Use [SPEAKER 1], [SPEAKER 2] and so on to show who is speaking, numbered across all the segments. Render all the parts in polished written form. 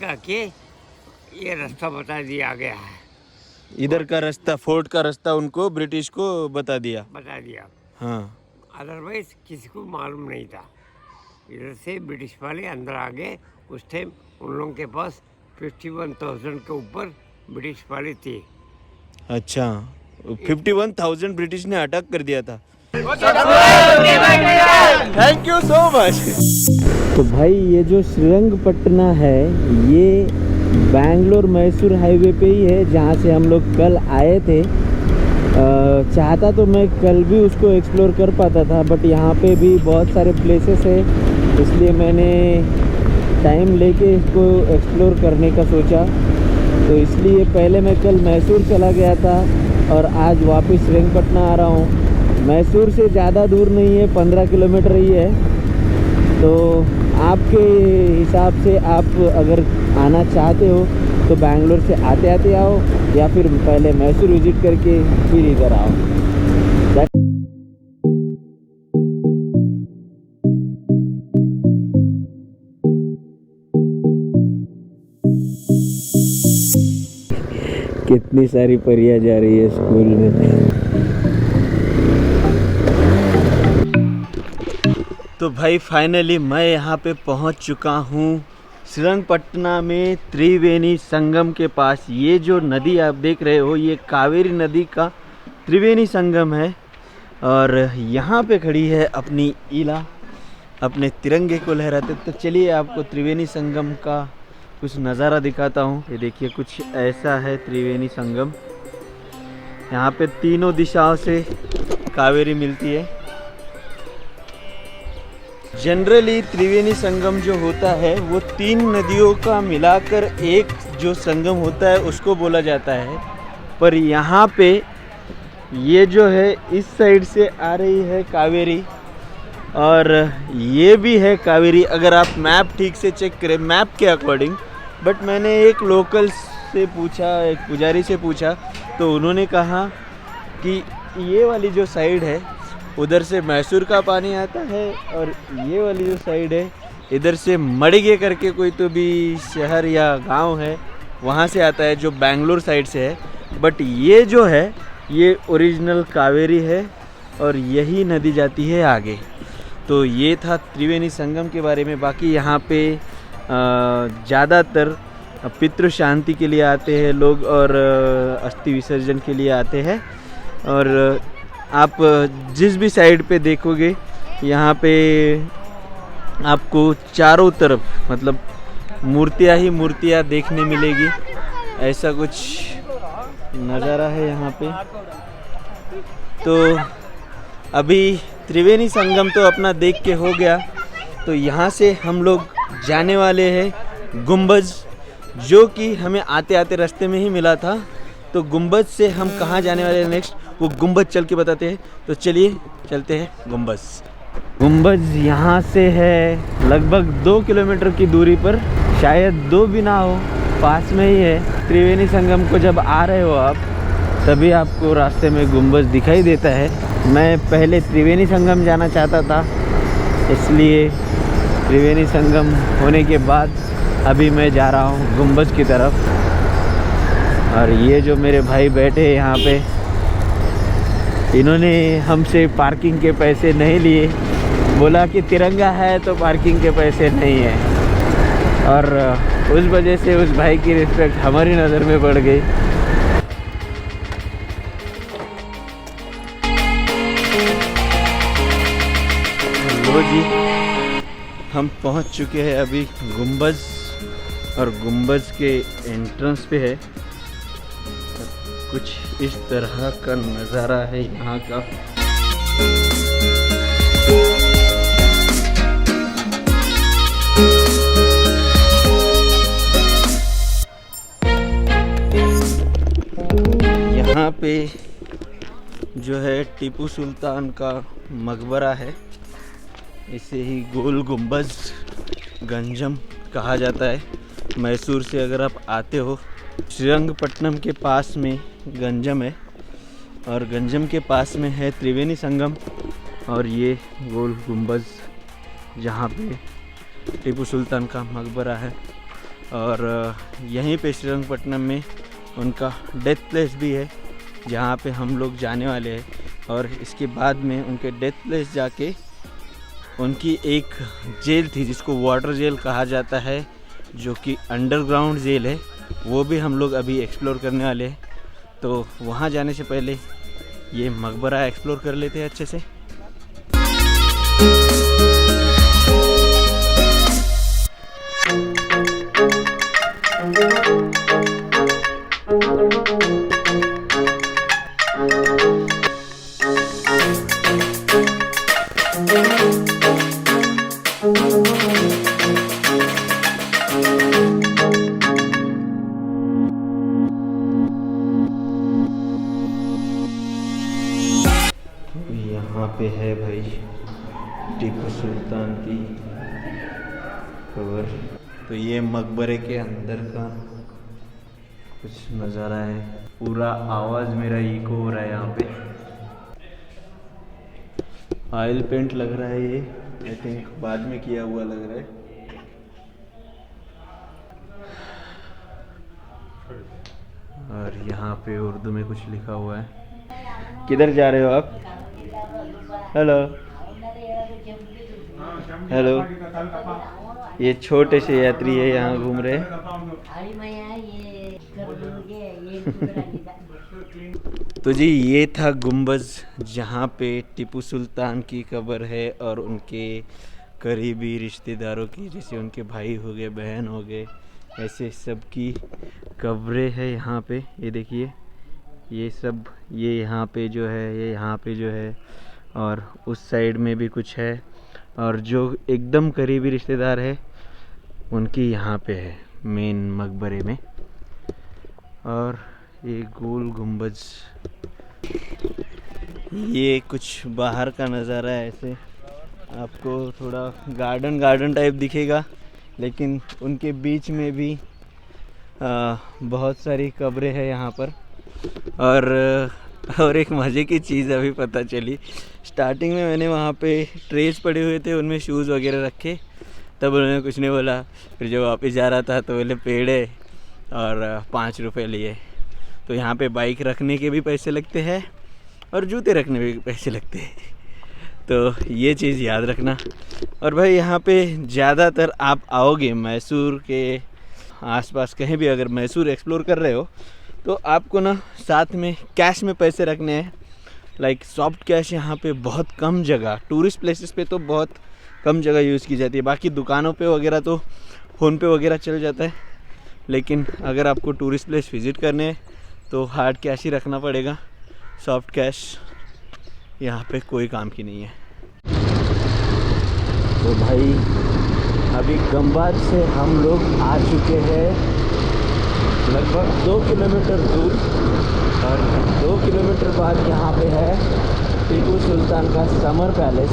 [SPEAKER 1] करके ये रास्ता बता दिया गया है,
[SPEAKER 2] इधर का रास्ता, फोर्ट का रास्ता उनको ब्रिटिश को बता दिया।
[SPEAKER 1] बता दिया।
[SPEAKER 2] हाँ
[SPEAKER 1] अदरवाइज किसी को मालूम नहीं था। इधर से ब्रिटिश वाले अंदर आ गए। उस टाइम उन लोगों के पास 51,000 के ऊपर ब्रिटिश वाले थे।
[SPEAKER 2] अच्छा, 51,000 ब्रिटिश ने अटैक कर दिया था। Thank you so much. तो भाई ये जो श्रीरंगपट्टना है ये बैंगलोर मैसूर हाईवे पे ही है, जहाँ से हम लोग कल आए थे। चाहता तो मैं कल भी उसको एक्सप्लोर कर पाता था, बट यहाँ पे भी बहुत सारे प्लेसेस है, इसलिए मैंने टाइम लेके इसको एक्सप्लोर करने का सोचा। तो इसलिए पहले मैं कल मैसूर चला गया था और आज वापस श्रीरंगपट्टना आ रहा हूँ। मैसूर से ज़्यादा दूर नहीं है, 15 किलोमीटर ही है। तो आपके हिसाब से आप अगर आना चाहते हो तो बैंगलोर से आते आते आओ, या फिर पहले मैसूर विजिट करके फिर इधर आओ। कितनी सारी परियां जा रही है स्कूल में। तो भाई फाइनली मैं यहाँ पे पहुँच चुका हूँ श्रीरंगपट्टना में त्रिवेणी संगम के पास। ये जो नदी आप देख रहे हो ये कावेरी नदी का त्रिवेणी संगम है, और यहाँ पे खड़ी है अपनी ईला अपने तिरंगे को लहराते। तो चलिए आपको त्रिवेणी संगम का कुछ नज़ारा दिखाता हूँ। ये देखिए कुछ ऐसा है त्रिवेणी संगम। यहाँ पे तीनों दिशाओं से कावेरी मिलती है। जनरली त्रिवेणी संगम जो होता है वो 3 नदियों का मिलाकर एक जो संगम होता है उसको बोला जाता है, पर यहाँ पे ये जो है इस साइड से आ रही है कावेरी, और ये भी है कावेरी अगर आप मैप ठीक से चेक करें मैप के अकॉर्डिंग। बट मैंने एक लोकल से पूछा, एक पुजारी से पूछा, तो उन्होंने कहा कि ये वाली जो साइड है उधर से मैसूर का पानी आता है, और ये वाली जो साइड है इधर से मड़िगे करके कोई तो भी शहर या गांव है वहाँ से आता है, जो बैंगलोर साइड से है। बट ये जो है ये ओरिजिनल कावेरी है और यही नदी जाती है आगे। तो ये था त्रिवेणी संगम के बारे में। बाकी यहाँ पे ज़्यादातर पितृ शांति के लिए आते हैं लोग और अस्थि विसर्जन के लिए आते हैं। और आप जिस भी साइड पे देखोगे यहाँ पे आपको चारों तरफ मतलब मूर्तियाँ ही मूर्तियाँ देखने मिलेगी। ऐसा कुछ नज़ारा है यहाँ पे। तो अभी त्रिवेणी संगम तो अपना देख के हो गया, तो यहाँ से हम लोग जाने वाले हैं गुंबज, जो कि हमें आते आते रास्ते में ही मिला था। तो गुंबज से हम कहाँ जाने वाले हैं नेक्स्ट, वो गुंबज चल के बताते हैं। तो चलिए चलते हैं गुंबज। गुंबज यहाँ से है लगभग 2 किलोमीटर की दूरी पर, शायद 2 भी ना हो, पास में ही है। त्रिवेणी संगम को जब आ रहे हो आप तभी आपको रास्ते में गुंबज दिखाई देता है। मैं पहले त्रिवेणी संगम जाना चाहता था, इसलिए त्रिवेणी संगम होने के बाद अभी मैं जा रहा हूँ गुंबज की तरफ। और ये जो मेरे भाई बैठे हैं यहाँ पे, इन्होंने हमसे पार्किंग के पैसे नहीं लिए, बोला कि तिरंगा है तो पार्किंग के पैसे नहीं है, और उस वजह से उस भाई की रिस्पेक्ट हमारी नज़र में बढ़ गई। लो जी, हम पहुंच चुके हैं अभी गुंबज, और गुंबज के एंट्रेंस पे है। कुछ इस तरह का नज़ारा है यहाँ का। यहाँ पे जो है टीपू सुल्तान का मकबरा है, इसे ही गोल गुंबज गंजम कहा जाता है। मैसूर से अगर आप आते हो, श्रीरंगपट्टनम के पास में गंजम है, और गंजम के पास में है त्रिवेणी संगम, और ये गोल गुंबज जहाँ पे टीपू सुल्तान का मकबरा है। और यहीं पे श्रीरंगपट्टनम में उनका डेथ प्लेस भी है जहाँ पे हम लोग जाने वाले हैं। और इसके बाद में उनके डेथ प्लेस जाके उनकी एक जेल थी जिसको वाटर जेल कहा जाता है, जो कि अंडरग्राउंड जेल है, वो भी हम लोग अभी एक्सप्लोर करने वाले हैं। तो वहाँ जाने से पहले ये मकबरा एक्सप्लोर कर लेते हैं अच्छे से। यहाँ पे है भाई टीपू सुल्तान की कब्र। तो ये मकबरे के अंदर का कुछ नज़ारा है। पूरा आवाज़ मेरा इको हो रहा है यहाँ पे। ऑयल पेंट लग रहा है ये, आई थिंक बाद में किया हुआ लग रहा है। और यहाँ पे उर्दू में कुछ लिखा हुआ है। किधर जा रहे हो आप? हेलो हेलो, ये छोटे से यात्री है, यहाँ घूम रहे हैं। तो जी ये था गुम्बज जहाँ पे टीपू सुल्तान की कब्र है और उनके करीबी रिश्तेदारों की, जैसे उनके भाई हो गए, बहन हो गए, ऐसे सब की कब्रें है यहाँ पे। ये देखिए ये सब, ये यहाँ पे जो है, ये यहाँ पे जो है, और उस साइड में भी कुछ है। और जो एकदम करीबी रिश्तेदार है उनकी यहाँ पे है मेन मकबरे में। और ये गोल गुम्बज, ये कुछ बाहर का नज़ारा है। ऐसे आपको थोड़ा गार्डन टाइप दिखेगा, लेकिन उनके बीच में भी बहुत सारी कब्रें हैं यहाँ पर। और एक मज़े की चीज़ अभी पता चली, स्टार्टिंग में मैंने वहाँ पे ट्रेस पड़े हुए थे, उनमें शूज़ वगैरह रखे, तब उन्होंने कुछ नहीं बोला। फिर जब वापस जा रहा था तो बोले पेड़ है और 5 रुपये लिए। तो यहाँ पे बाइक रखने के भी पैसे लगते हैं और जूते रखने के भी पैसे लगते हैं, तो ये चीज़ याद रखना। और भाई यहाँ पे ज़्यादातर आप आओगे मैसूर के आसपास कहीं भी, अगर मैसूर एक्सप्लोर कर रहे हो तो आपको ना साथ में कैश में पैसे रखने हैं। लाइक सॉफ्ट कैश यहाँ पे बहुत कम जगह, टूरिस्ट प्लेसेस पे तो बहुत कम जगह यूज़ की जाती है। बाकी दुकानों पे वगैरह तो फ़ोन पे वगैरह चल जाता है, लेकिन अगर आपको टूरिस्ट प्लेस विज़िट करने हैं तो हार्ड कैश ही रखना पड़ेगा। सॉफ्ट कैश यहाँ पे कोई काम की नहीं है। तो भाई अभी गंबात से हम लोग आ चुके हैं लगभग 2 किलोमीटर दूर, और 2 किलोमीटर बाद यहाँ पे है टीपू सुल्तान का समर पैलेस,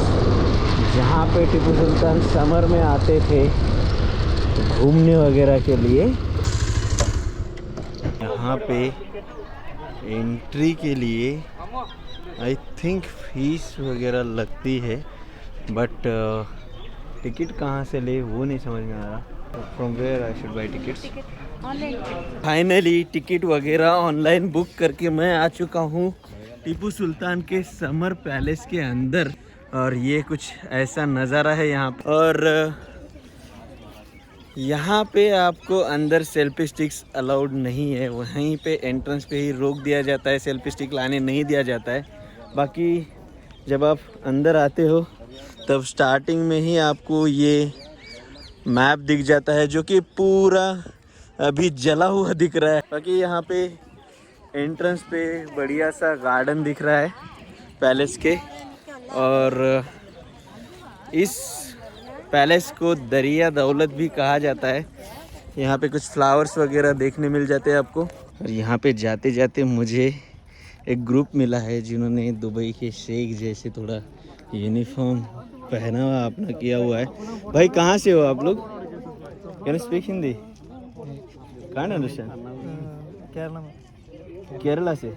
[SPEAKER 2] जहाँ पे टीपू सुल्तान समर में आते थे घूमने वगैरह के लिए। यहाँ पे एंट्री के लिए आई थिंक फीस वगैरह लगती है, बट टिकट कहाँ से ले वो नहीं समझ में आ रहा। From where I should buy tickets? Finally ticket वगैरह ऑनलाइन बुक करके मैं आ चुका हूँ टीपू सुल्तान के समर पैलेस के अंदर। और ये कुछ ऐसा नज़ारा है यहाँ पर। और यहाँ पे आपको अंदर सेल्फी स्टिक्स अलाउड नहीं है, वहीं पे एंट्रेंस पे ही रोक दिया जाता है, सेल्फी स्टिक लाने नहीं दिया जाता है। बाकी जब आप अंदर आते हो तब स्टार्टिंग में ही आपको ये मैप दिख जाता है, जो कि पूरा अभी जला हुआ दिख रहा है। बाकी यहाँ पे एंट्रेंस पे बढ़िया सा गार्डन दिख रहा है पैलेस के। और इस पैलेस को दरिया दौलत भी कहा जाता है। यहाँ पे कुछ फ्लावर्स वगैरह देखने मिल जाते हैं आपको। और यहाँ पे जाते जाते मुझे एक ग्रुप मिला है जिन्होंने दुबई के शेख जैसे थोड़ा यूनिफॉर्म पहना हुआ अपना किया हुआ है। भाई कहाँ से हो आप लोग? Can speak Hindi? Can't understand. Kerala से।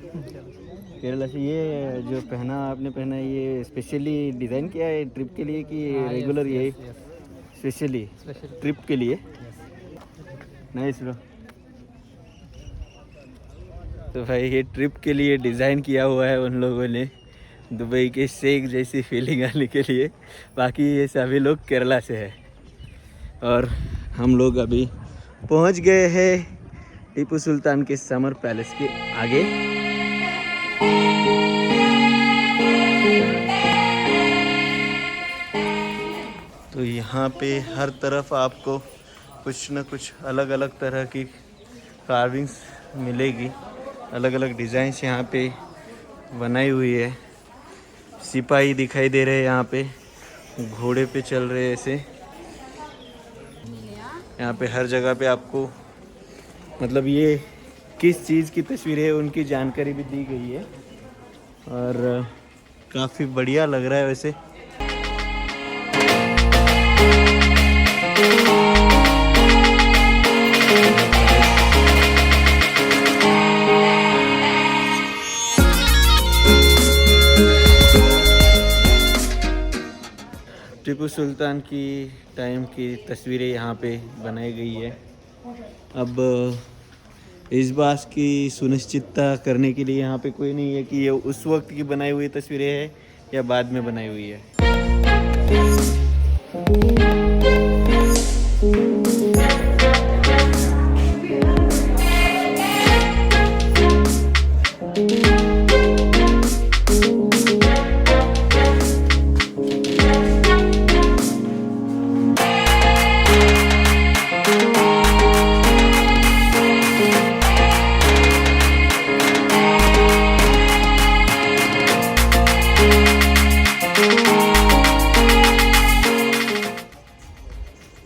[SPEAKER 2] केरला से। ये जो पहना आपने पहना है ये स्पेशली डिज़ाइन किया है ट्रिप के लिए कि रेगुलर यही? स्पेशली ट्रिप के लिए। Nice bro. तो भाई ये ट्रिप के लिए डिज़ाइन किया हुआ है उन लोगों ने, दुबई के शेख जैसी फीलिंग आने के लिए। बाकी ये सभी लोग केरला से है। और हम लोग अभी पहुंच गए हैं टीपू सुल्तान के समर पैलेस के आगे। तो यहाँ पे हर तरफ आपको कुछ न कुछ अलग अलग तरह की कार्विंग्स मिलेगी, अलग अलग डिज़ाइंस यहाँ पे बनाई हुई है। सिपाही दिखाई दे रहे हैं यहाँ पे, घोड़े पे चल रहे हैं ऐसे। यहाँ पे हर जगह पे आपको मतलब ये किस चीज़ की तस्वीर है उनकी जानकारी भी दी गई है और काफ़ी बढ़िया लग रहा है वैसे। टीपू सुल्तान की टाइम की तस्वीरें यहाँ पे बनाई गई है। अब इस बात की सुनिश्चितता करने के लिए यहाँ पे कोई नहीं है कि ये उस वक्त की बनाई हुई तस्वीरें हैं या बाद में बनाई हुई है।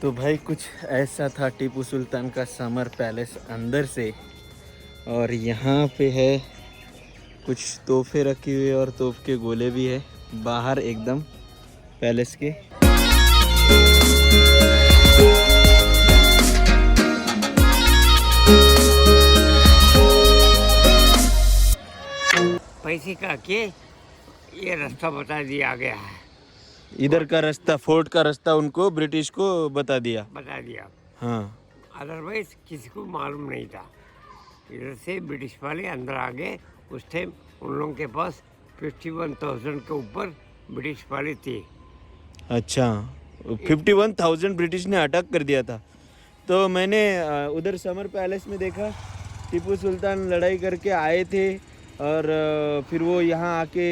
[SPEAKER 2] तो भाई कुछ ऐसा था टीपू सुल्तान का समर पैलेस अंदर से। और यहाँ पे है कुछ तोहफे रखे हुए और तोप के गोले भी है बाहर एकदम पैलेस के।
[SPEAKER 1] पैसे का के ये रास्ता बता दिया गया है।
[SPEAKER 2] इधर का रास्ता, फोर्ट का रास्ता उनको ब्रिटिश को बता दिया।
[SPEAKER 1] हाँ, अदरवाइज किसी को मालूम नहीं था। इधर से ब्रिटिश वाले अंदर आ गए। उस टाइम उन लोगों के पास 51,000 के ऊपर ब्रिटिश वाले थे।
[SPEAKER 2] अच्छा, 51,000 ब्रिटिश ने अटैक कर दिया था। तो मैंने उधर समर पैलेस में देखा टीपू सुल्तान लड़ाई करके आए थे और फिर वो यहाँ आके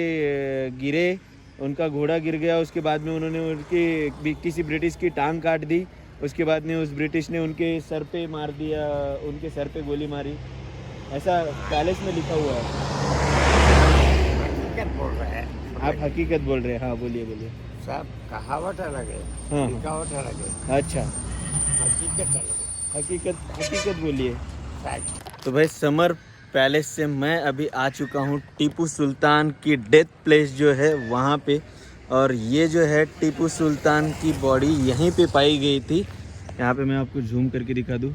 [SPEAKER 2] गिरे, उनका घोड़ा गिर गया। उसके बाद में उन्होंने उनकी किसी ब्रिटिश की टांग काट दी। उसके बाद में उस ब्रिटिश ने उनके सर पे मार दिया, उनके सर पे गोली मारी। ऐसा पैलेस में लिखा हुआ है।
[SPEAKER 1] हकीकत बोल रहे हैं
[SPEAKER 2] आप? हकीकत बोल रहे हैं? हाँ बोलिए बोलिए।
[SPEAKER 1] सब कहावत अलग है,
[SPEAKER 2] हाँ।
[SPEAKER 1] लिखावट अलग है।
[SPEAKER 2] अच्छा,
[SPEAKER 1] हकीकत अलग है।
[SPEAKER 2] हकीकत बोलिए।
[SPEAKER 1] फैक्ट।
[SPEAKER 2] तो भाई समर पैलेस से मैं अभी आ चुका हूँ टीपू सुल्तान की डेथ प्लेस जो है वहाँ पे। और ये जो है टीपू सुल्तान की बॉडी यहीं पे पाई गई थी। यहाँ पे मैं आपको जूम करके दिखा दूँ,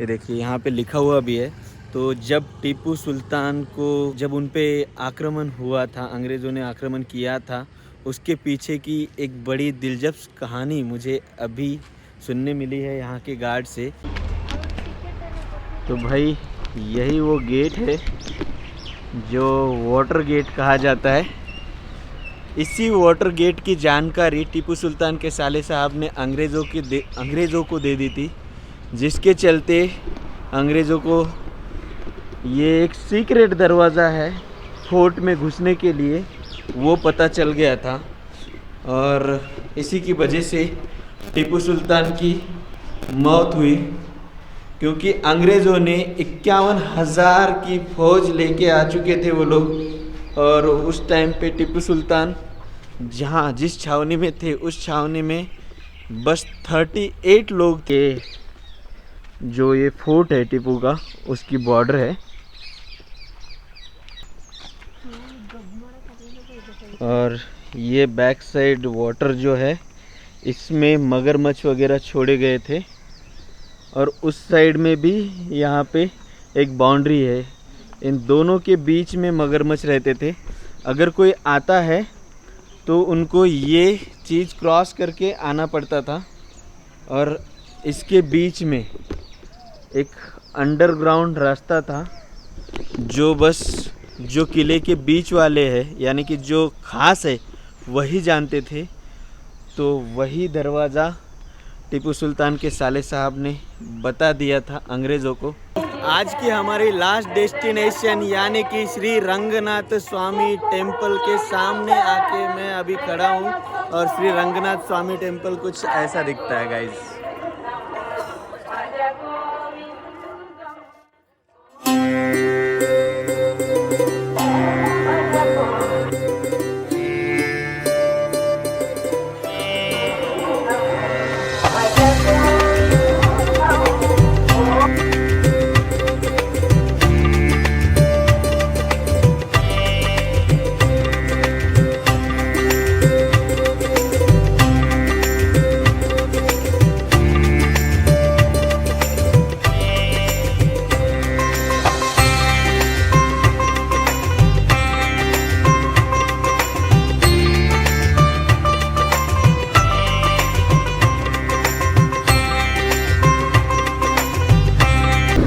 [SPEAKER 2] ये देखिए यहाँ पे लिखा हुआ भी है। तो जब टीपू सुल्तान को जब उन पे आक्रमण हुआ था, अंग्रेज़ों ने आक्रमण किया था, उसके पीछे की एक बड़ी दिलचस्प कहानी मुझे अभी सुनने मिली है यहाँ के गार्ड से। तो भाई यही वो गेट है जो वाटर गेट कहा जाता है। इसी वाटर गेट की जानकारी टीपू सुल्तान के साले साहब ने अंग्रेज़ों को दे दी थी, जिसके चलते अंग्रेज़ों को ये एक सीक्रेट दरवाज़ा है फोर्ट में घुसने के लिए, वो पता चल गया था। और इसी की वजह से टीपू सुल्तान की मौत हुई, क्योंकि अंग्रेज़ों ने 51,000 की फौज लेके आ चुके थे वो लोग। और उस टाइम पे टीपू सुल्तान जिस छावनी में थे उस छावनी में बस 38 लोग थे। जो ये फोर्ट है टीपू का, उसकी बॉर्डर है। और ये बैक साइड वाटर जो है इसमें मगरमच्छ वगैरह छोड़े गए थे। और उस साइड में भी यहाँ पे एक बाउंड्री है, इन दोनों के बीच में मगरमच्छ रहते थे। अगर कोई आता है तो उनको ये चीज़ क्रॉस करके आना पड़ता था। और इसके बीच में एक अंडरग्राउंड रास्ता था जो बस जो किले के बीच वाले हैं यानी कि जो खास है वही जानते थे। तो वही दरवाज़ा टीपू सुल्तान के साले साहब ने बता दिया था अंग्रेज़ों को। आज की हमारी लास्ट डेस्टिनेशन यानी कि श्री रंगनाथ स्वामी टेम्पल के सामने आके मैं अभी खड़ा हूँ और श्री रंगनाथ स्वामी टेम्पल कुछ ऐसा दिखता है गाइस।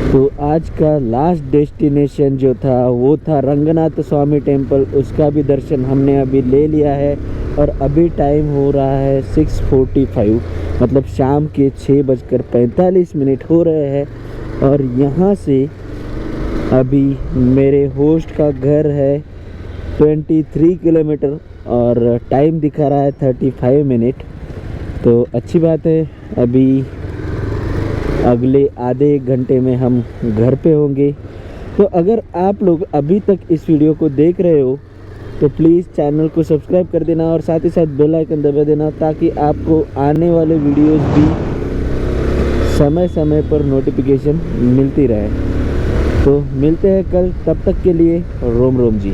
[SPEAKER 2] तो आज का लास्ट डेस्टिनेशन जो था वो था रंगनाथ स्वामी टेम्पल। उसका भी दर्शन हमने अभी ले लिया है और अभी टाइम हो रहा है 6:45, मतलब शाम के 6:45 हो रहे हैं। और यहाँ से अभी मेरे होस्ट का घर है 23 किलोमीटर और टाइम दिखा रहा है 35 मिनट। तो अच्छी बात है, अभी अगले आधे एक घंटे में हम घर पे होंगे। तो अगर आप लोग अभी तक इस वीडियो को देख रहे हो तो प्लीज़ चैनल को सब्सक्राइब कर देना और साथ ही साथ बेल आइकन दबा देना ताकि आपको आने वाले वीडियोस भी समय समय पर नोटिफिकेशन मिलती रहे। तो मिलते हैं कल, तब तक के लिए रोम रोम जी।